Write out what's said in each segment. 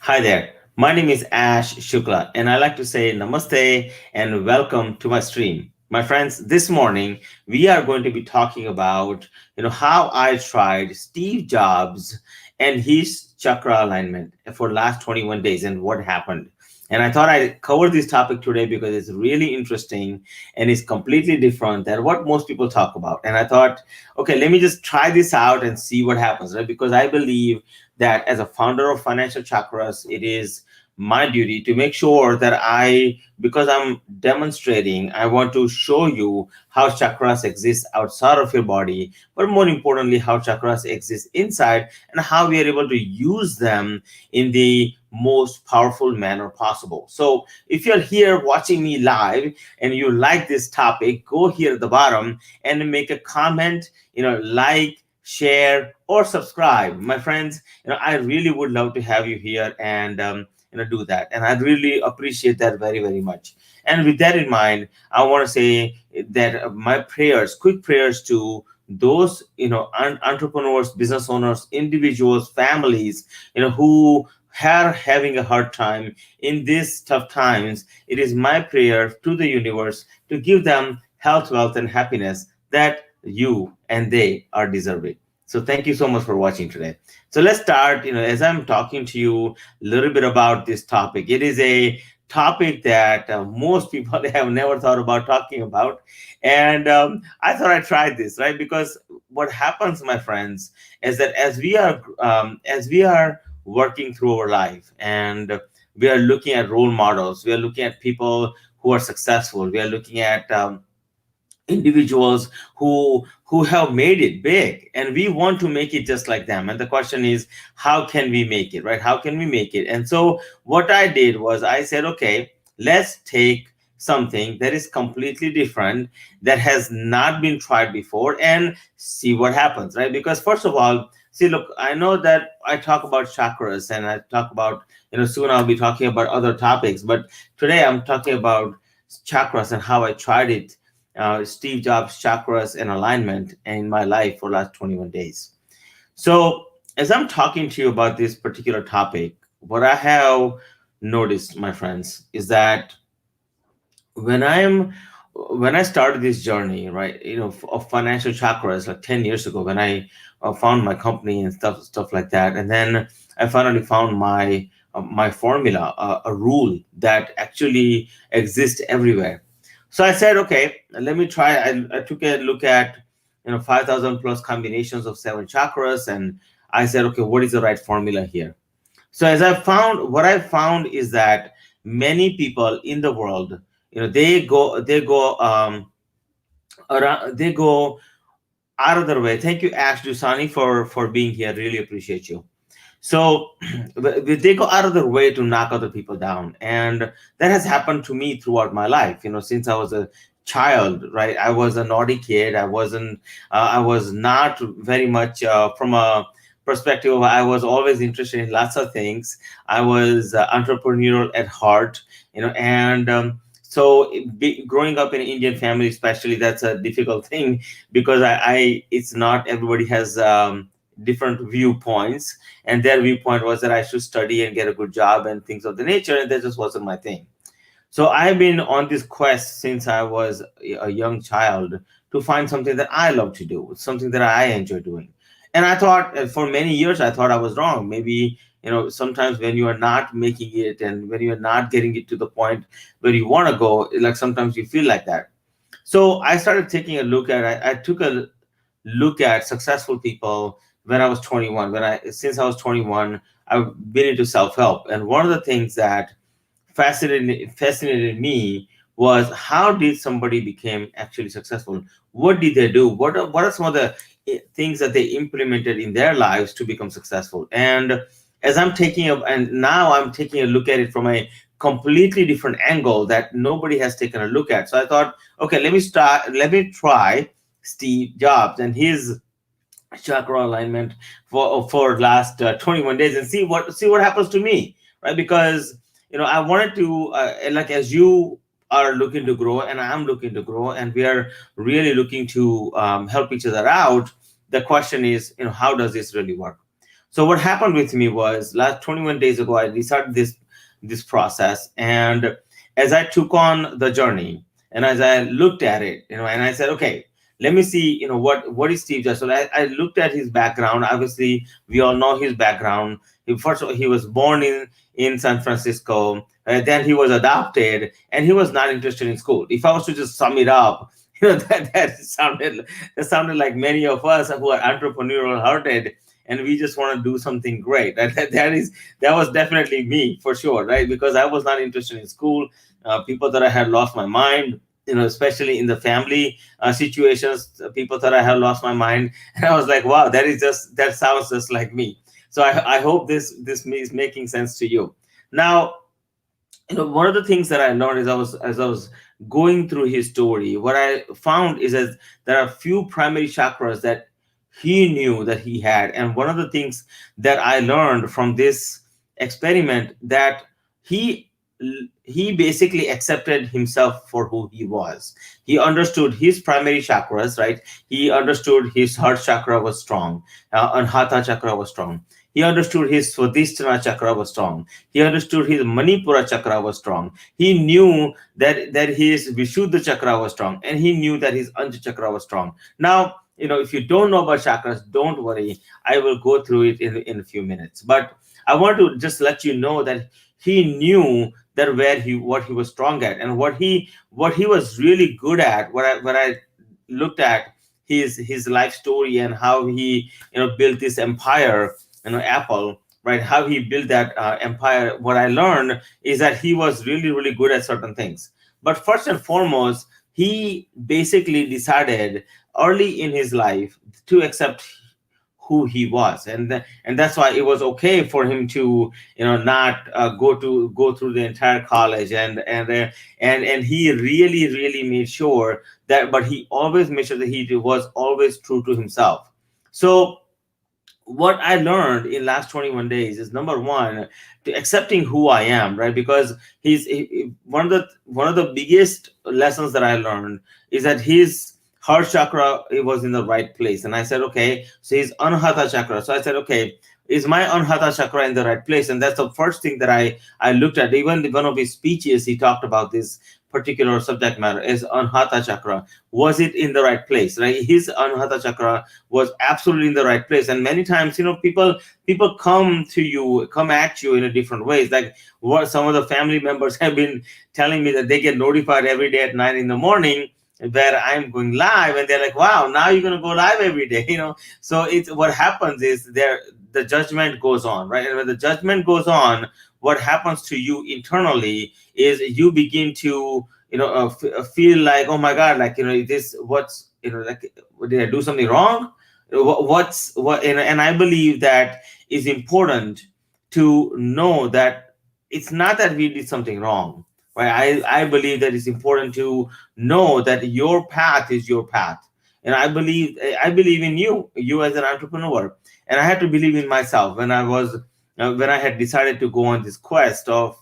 Hi there. My name is Ash Shukla, and I like to say namaste and welcome to my stream. My friends, this morning we are going to be talking about how I tried Steve Jobs and his chakra alignment for last 21 days and what happened. And I thought I'd cover this topic today because it's really interesting and it's completely different than what most people talk about. And I thought, okay, let me just try this out and see what happens, right? Because I believe that as a founder of Financial Chakras, it is my duty to make sure that because I'm demonstrating, I want to show you how chakras exist outside of your body, but more importantly, how chakras exist inside and how we are able to use them in the most powerful manner possible. So if you're here watching me live and you like this topic, go here at the bottom and make a comment, like, share, or subscribe. My friends, I really would love to have you here and do that, and I'd really appreciate that very, very much. And with that in mind, I want to say that my prayers, quick prayers to those entrepreneurs, business owners, individuals, families, who are having a hard time in these tough times. It is my prayer to the universe to give them health, wealth, and happiness that you and they are deserving. So thank you so much for watching today. So let's start, as I'm talking to you a little bit about this topic. It is a topic that most people have never thought about talking about. And I thought I'd try this, right? Because what happens, my friends, is that as we are working through our life and we are looking at role models, we are looking at people who are successful, we are looking at individuals who have made it big, and we want to make it just like them. And the question is, how can we make it, right? How can we make it? And so what I did was I said, okay, let's take something that is completely different, that has not been tried before, and see what happens, right? Because first of all, see, look, I know that I talk about chakras and I talk about, soon I'll be talking about other topics, but today I'm talking about chakras and how I tried it, Steve Jobs, chakras, and alignment in my life for last 21 days. So, as I'm talking to you about this particular topic, what I have noticed, my friends, is that when I'm when I started this journey, right, of financial chakras like 10 years ago, when I found my company and stuff like that, and then I finally found my formula, a rule that actually exists everywhere. So I said, okay, let me try. I took a look at 5,000 plus combinations of seven chakras, and I said, okay, what is the right formula here? So what I found is that many people in the world, they go out of their way. Thank you, Ash Dusani, for being here. Really appreciate you. So they go out of their way to knock other people down, and that has happened to me throughout my life. Since I was a child, right? I was a naughty kid. I was not very much from a perspective. I was always interested in lots of things. I was entrepreneurial at heart, and so growing up in an Indian family, especially, that's a difficult thing because it's not everybody has different viewpoints, and their viewpoint was that I should study and get a good job and things of the nature, and that just wasn't my thing. So I've been on this quest since I was a young child to find something that I love to do, something that I enjoy doing. And I thought, for many years, I thought I was wrong. Maybe, sometimes when you are not making it and when you are not getting it to the point where you want to go, like sometimes you feel like that. So I started taking a look at, I took a look at successful people when I was 21. Since I was 21, I've been into self-help. And one of the things that fascinated me was, how did somebody become actually successful? What did they do? What are some of the things that they implemented in their lives to become successful? And now I'm taking a look at it from a completely different angle that nobody has taken a look at. So I thought, okay, let me try Steve Jobs and his chakra alignment for last 21 days and see what happens to me, right? Because I wanted to like, as you are looking to grow and I'm looking to grow and we are really looking to help each other out, the question is, how does this really work? So what happened with me was last 21 days ago, I decided this process. And as I took on the journey and as I looked at it, and I said, okay, let me see, what is Steve Jobs. So I looked at his background. Obviously, we all know his background. First of all, he was born in San Francisco. Then he was adopted, and he was not interested in school. If I was to just sum it up, that sounded like many of us who are entrepreneurial hearted, and we just want to do something great. That was definitely me for sure, right? Because I was not interested in school. People thought I had lost my mind. Especially in the family situations, people thought I had lost my mind, and I was like, "Wow, that sounds just like me." So I hope this is making sense to you. Now, one of the things that I learned is as I was going through his story, what I found is that there are few primary chakras that he knew that he had. And one of the things that I learned from this experiment, that he he basically accepted himself for who he was. He understood his primary chakras, right? He understood his heart chakra was strong, anhata chakra was strong. He understood his Swadhisthana chakra was strong. He understood his Manipura chakra was strong. He knew that his Vishuddha chakra was strong, and he knew that his Anja chakra was strong. Now, if you don't know about chakras, don't worry. I will go through it in a few minutes. But I want to just let you know that he knew that what he was strong at, and what he was really good at. When I looked at his life story and how he built this empire, Apple, right? How he built that empire. What I learned is that he was really, really good at certain things. But first and foremost, he basically decided early in his life to accept who he was, and that's why it was okay for him to not go through the entire college, and he really, really made sure that, but he always made sure that he was always true to himself. So what I learned in last 21 days is, number one, to accepting who I am, right? Because one of the biggest lessons that I learned is that his heart chakra, it was in the right place. And I said, okay, so his anhata chakra. So I said, okay, is my anhata chakra in the right place? And that's the first thing that I looked at. Even in one of his speeches, he talked about this particular subject matter, is anhata chakra. Was it in the right place, right? His anhata chakra was absolutely in the right place. And many times, people come at you in a different ways. Like what some of the family members have been telling me, that they get notified every day at 9 in the morning where I'm going live, and they're like, wow, now you're gonna go live every day. So it's, what happens is, the judgment goes on, right? And when the judgment goes on, what happens to you internally is you begin to feel like, oh my god, like, this, what's, like, did I do something wrong? What's what and I believe that is important to know, that it's not that we did something wrong, right? I believe that it's important to know that your path is your path. And I believe in you as an entrepreneur. And I had to believe in myself when I had decided to go on this quest of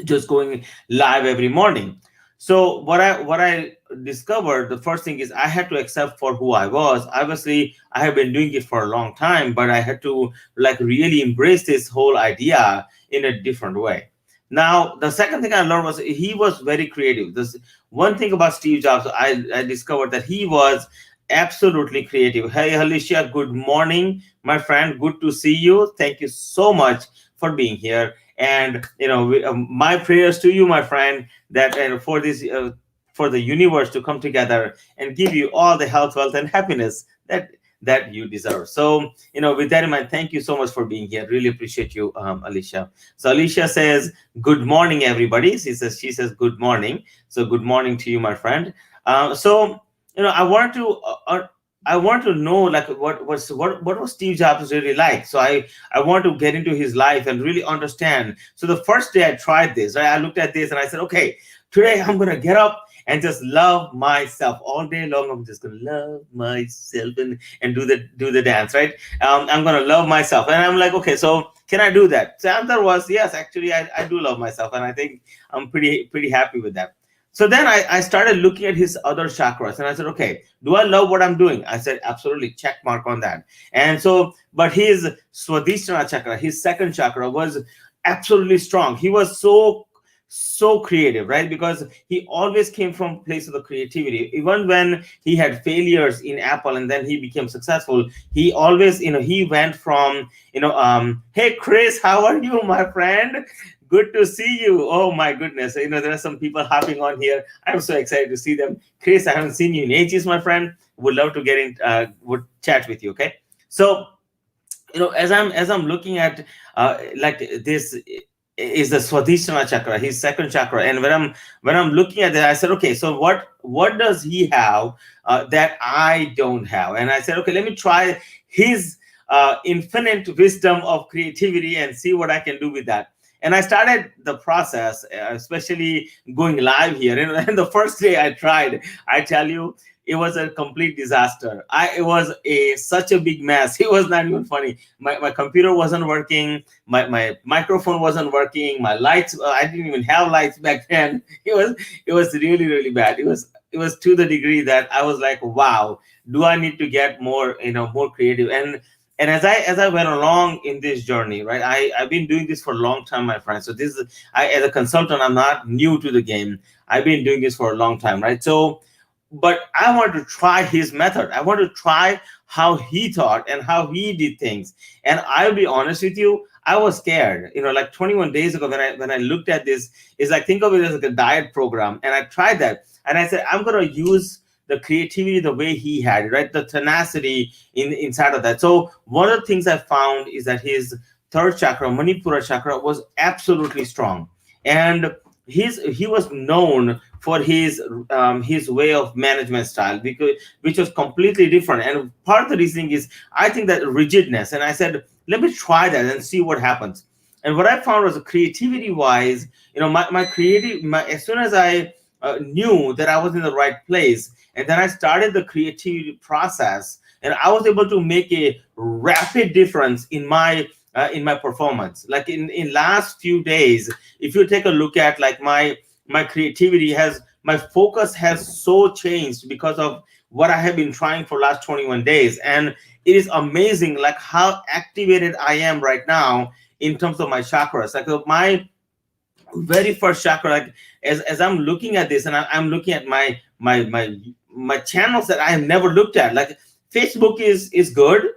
just going live every morning. So what I discovered, the first thing is, I had to accept for who I was. Obviously, I have been doing it for a long time, but I had to, like, really embrace this whole idea in a different way. Now, the second thing I learned was, he was very creative. This one thing about Steve Jobs, I discovered that he was absolutely creative. Hey, Alicia, good morning, my friend. Good to see you. Thank you so much for being here. And my prayers to you, my friend, that for this, for the universe to come together and give you all the health, wealth, and happiness that you deserve. So, with that in mind, thank you so much for being here. Really appreciate you, Alicia. So Alicia says, good morning, everybody. She says good morning. So good morning to you, my friend. So I want to know, like, what was Steve Jobs really like. So I want to get into his life and really understand. So the first day I tried this, right, I looked at this and I said, okay, today I'm gonna get up and just love myself all day long. I'm just gonna love myself and do the dance, right? I'm gonna love myself, and I'm like, okay, so can I do that? So the answer was yes. Actually, I do love myself, and I think I'm pretty happy with that. So then I started looking at his other chakras, and I said, okay, do I love what I'm doing? I said, absolutely, check mark on that. And so, but his Swadhisthana chakra, his second chakra, was absolutely strong. He was so creative, right? Because he always came from place of the creativity. Even when he had failures in Apple and then he became successful, he always, he went from, hey Chris, how are you, my friend? Good to see you. Oh my goodness. There are some people hopping on here. I'm so excited to see them. Chris, I haven't seen you in ages, my friend. Would love to get in, would chat with you. Okay. So, as I'm looking at, like this is the Swadhisthana chakra, his second chakra. And when I'm looking at that, I said, okay, so what does he have that I don't have? And I said, okay, let me try his infinite wisdom of creativity and see what I can do with that. And I started the process, especially going live here. And the first day I tried, I tell you, it was a complete disaster. It was such a big mess. It was not even funny. My computer wasn't working. My microphone wasn't working. My lights, I didn't even have lights back then. It was really, really bad. It was to the degree that I was like, wow, do I need to get more creative? And as I went along in this journey, right, I've been doing this for a long time, my friend. So this is, as a consultant, I'm not new to the game. I've been doing this for a long time, right? So, but I want to try his method. I want to try how he thought and how he did things. And I'll be honest with you, I was scared. Like 21 days ago, when I looked at this, it's like, think of it as like a diet program. And I tried that, and I said, I'm gonna use the creativity the way he had it, right? The tenacity inside of that. So one of the things I found is that his third chakra, Manipura chakra, was absolutely strong. And he was known for his way of management style, because which was completely different. And part of the reasoning is, I think, that rigidness. And I said, let me try that and see what happens. And what I found was, creativity wise, my creative, as soon as I knew that I was in the right place, and then I started the creativity process, and I was able to make a rapid difference in my performance. Like in last few days, if you take a look at, like, my creativity has, my focus has so changed because of what I have been trying for last 21 days. And it is amazing, like, how activated I am right now in terms of my chakras. Like, my very first chakra, like, as I'm looking at this, and I'm looking at my channels that I have never looked at. Like, Facebook is good,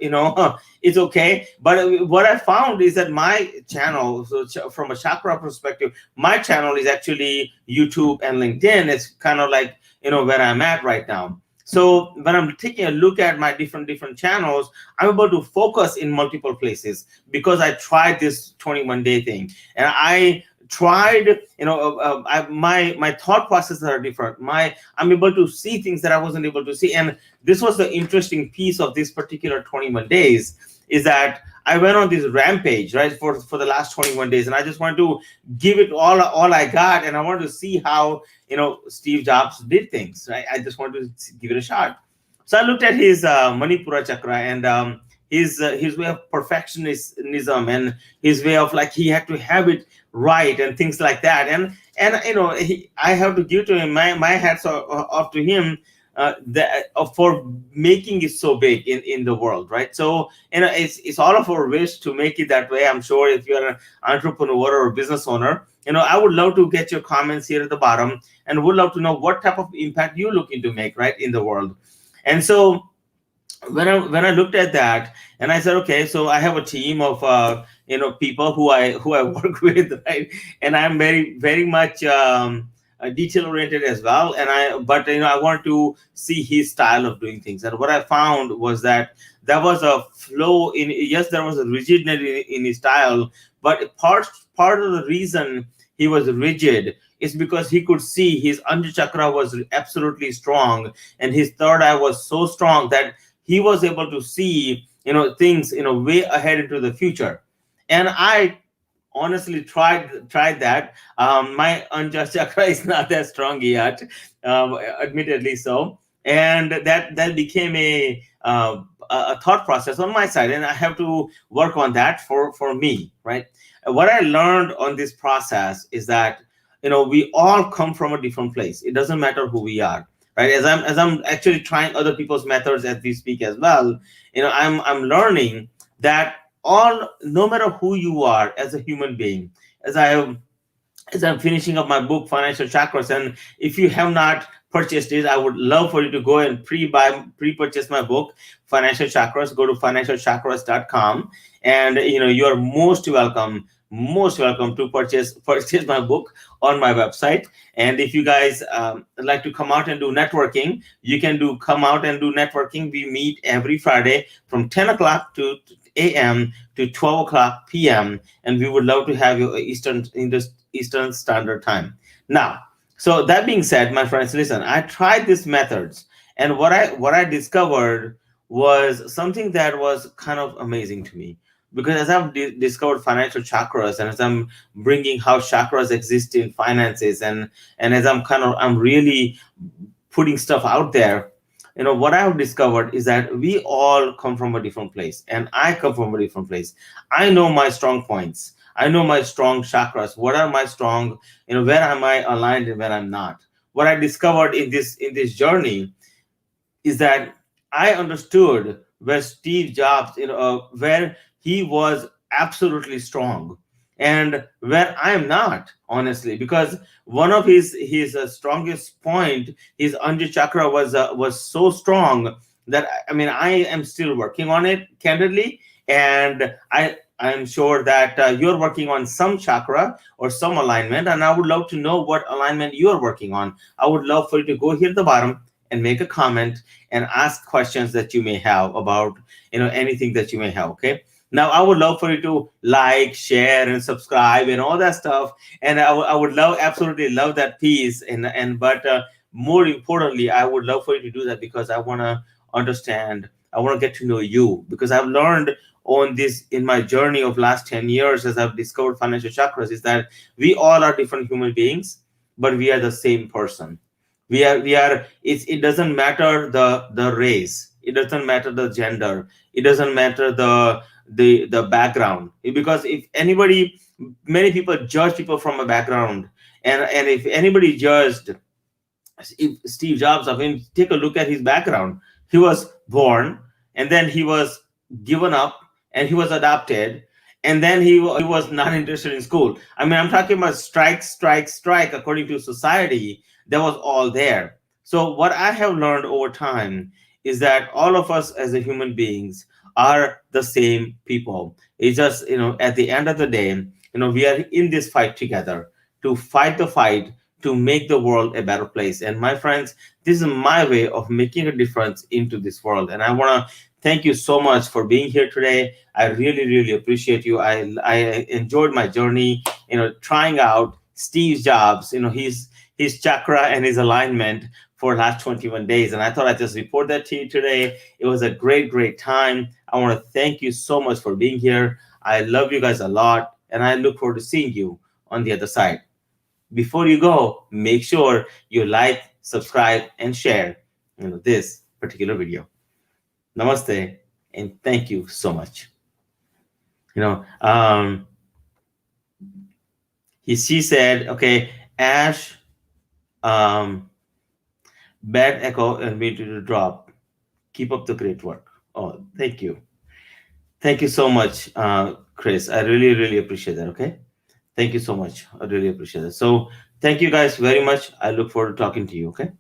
it's okay. But what I found is that my channel, so from a chakra perspective, my channel is actually YouTube and LinkedIn. It's kind of like, where I'm at right now. So when I'm taking a look at my different channels, I'm able to focus in multiple places, because I tried this 21-day thing. And I tried, my thought processes are different. I'm able to see things that I wasn't able to see. And this was the interesting piece of this particular 21 days, is that I went on this rampage, right, for the last 21 days. And I just wanted to give it all I got. And I wanted to see how, Steve Jobs did things, right? I just wanted to give it a shot. So I looked at his Manipura chakra, and his way of perfectionism, and his way of, like, he had to have it right and things like that. And I have to give to him my hats off to him, for making it so big in the world, right? So it's all of our wish to make it that way. I'm sure if you're an entrepreneur or a business owner, I would love to get your comments here at the bottom, and would love to know what type of impact you're looking to make, right, in the world. And so when I looked at that, and I said, okay, so I have a team of people who I work with, right? And I'm very, very much detail oriented as well. But I want to see his style of doing things. And what I found was that there was a flow in, yes, there was a rigidity in his style, but part of the reason he was rigid is because he could see his Anja chakra was absolutely strong, and his third eye was so strong that he was able to see things way ahead into the future. And I honestly tried that. My Anja chakra is not that strong yet, admittedly so. And that became a thought process on my side, and I have to work on that for me, right? What I learned on this process is that we all come from a different place. It doesn't matter who we are, right? As I'm actually trying other people's methods as we speak as well, I'm learning that all, no matter who you are as a human being, as I have as I'm finishing up my book, Financial Chakras. And if you have not purchased it, I would love for you to go and pre-purchase my book, Financial Chakras. Go to financialchakras.com, and you are most welcome to purchase my book on my website. And if you guys like to come out and do networking, you can do come out and do networking. We meet every Friday from 10 o'clock to a.m. to 12 o'clock p.m., and we would love to have you Eastern Standard Time. Now, so that being said, my friends, listen. I tried these methods, and what I discovered was something that was kind of amazing to me. Because as I've discovered financial chakras, and as I'm bringing how chakras exist in finances, and as I'm really putting stuff out there, what I've discovered is that we all come from a different place, and I come from a different place. I know my strong points. I know my strong chakras. What are my strong, where am I aligned and where I'm not. What I discovered in this journey is that I understood where Steve Jobs, where he was absolutely strong, and where I am not, honestly, because one of his strongest point, his Anja chakra was so strong that, I mean, I am still working on it, candidly, and I'm sure that you're working on some chakra or some alignment, and I would love to know what alignment you're working on. I would love for you to go here at the bottom and make a comment and ask questions that you may have about anything that you may have. Okay. Now I would love for you to like, share, and subscribe and all that stuff. And I would love, absolutely love that piece. And but more importantly, I would love for you to do that because I want to understand. I want to get to know you, because I've learned on this in my journey of last 10 years as I've discovered financial chakras, is that we all are different human beings, but we are the same person. We are it doesn't matter the race, it doesn't matter the gender, it doesn't matter the background, because if anybody, many people judge people from a background. And if anybody judged if Steve Jobs, I mean, take a look at his background. He was born, and then he was given up, and he was adopted, and then he was not interested in school. I mean, I'm talking about strike, strike, strike. According to society, that was all there. So what I have learned over time is that all of us as a human beings are the same people. It's just, at the end of the day, we are in this fight together to fight the fight to make the world a better place. And my friends, this is my way of making a difference into this world. And I want to thank you so much for being here today. I really, really appreciate you. I enjoyed my journey, trying out Steve Jobs, his chakra and his alignment for the last 21 days. And I thought I'd just report that to you today. It was a great, great time. I want to thank you so much for being here. I love you guys a lot, and I look forward to seeing you on the other side. Before you go, make sure you like, subscribe, and share this particular video. Namaste, and thank you so much. You know, she said, okay, Ash, bad echo and me to drop. Keep up the great work. Oh, thank you. Thank you so much, Chris. I really, really appreciate that. Okay. Thank you so much. I really appreciate it. So thank you guys very much. I look forward to talking to you. Okay.